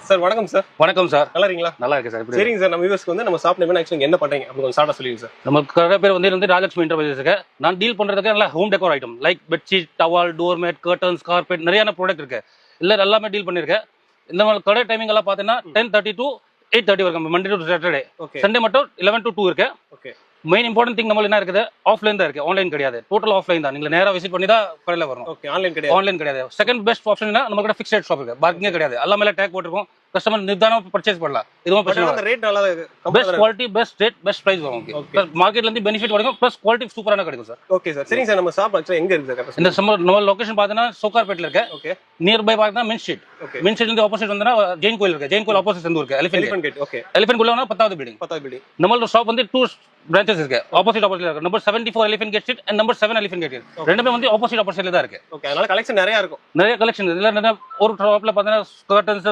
Sir வணக்கம் sir. வணக்கம் sir. நல்லா இருக்கீங்களா? நல்லா இருக்கு சார். சரிங்க சார், நம்ம வியூவர்ஸ்க்கு வந்து நம்ம ஷாப் நேம் ஆக்சுவலி என்ன பண்றீங்க அப்படி கொஞ்சம் ஷார்ட்டா சொல்லுங்க சார். நம்ம கடை பேர் வந்து ராஜலட்சுமி என்டர்பிரைசஸ் இருக்கு. நான் டீல் பண்றதுக்கு நல்ல home decor item like bedsheet, towel, door mat, curtains, carpet நிறைய ப்ராடக்ட் இருக்கு. இல்ல எல்லாமே டீல் பண்ணிருக்கேன். இந்த மாதிரி கடை டைமிங் எல்லாம் பாத்தீங்கன்னா 10:30 to 8:30 வரைக்கும், மண்டே டு சாட்டர்டே. சண்டே மட்டும் 11 to 2 இருக்கு. ஓகே. மெயின் இம்பார்ட்டன்ட் திங் நம்ம என்ன இருக்குது, ஆஃப்லைன் தான் இருக்கு, ஆன்லைன் கிடையாது. டோட்டல் ஆஃப்லைன் தான். நீங்க நேரா விசிட் பண்ணி தான் கடையில வரணும். ஓகே, ஆன்லைன் கிடையாது. ஆன்லைன் கிடையாது. செகண்ட் பெஸ்ட் ஆப்ஷன் நம்ம கிட்ட ஃபிக்ஸ்ட் ரேட் ஷாப் இருக்கு. பார்க்கிங்கே கிடையாது. எல்லாமே டேக் போட்டுருக்கோம். கஸ்டமர் நிதானமா பர்ச்சேஸ் பண்ணலாம். இதுவும் பிரச்சனை அந்த ரேட் நல்லா best quality, best rate, best price வரும். பிளஸ் மார்க்கெட்ல இருந்து பெனிஃபிட் வரைக்கும், பிளஸ் குவாலிட்டி சூப்பரான கிடைக்கும் சார். Okay sir. சரிங்க சார், நம்ம ஷாப் ஆக்சுவலி எங்க இருக்கு சார்? இந்த நம்ம லொகேஷன் பார்த்தீங்கன்னா சோக்கார்பேட்ல இருக்கு. ஓகே. நியர் பை பார்த்தீங்கன்னா மின் ஸ்ட்ரீட். ஓகே. மின் ஸ்ட்ரீட்ல இருந்து ஆப்போசிட் வந்தா ஜெயின் கோயில் இருக்கு. ஜெயின் கோயில் ஆப்போசிட் செந்து இருக்கு. Elephant gate. ஓகே. எலிஃபென்ட் குள்ள 10th பில்டிங். 10th building. நம்மளோட ஷாப் வந்து 2 branches இருக்கு. ஆப்போசிட் இருக்கு. Number 74 elephant gate street and number 7 elephant gate. ரெண்டுமே வந்து ஆப்போசிட்ல தான் இருக்கு. ஓகே. அதனால கலெக்ஷன் நிறைய இருக்கும். நிறைய கலெக்ஷன். இதுல ஒரு ஷாப்ல பார்த்தீங்கன்னா கர்டன்ஸ்,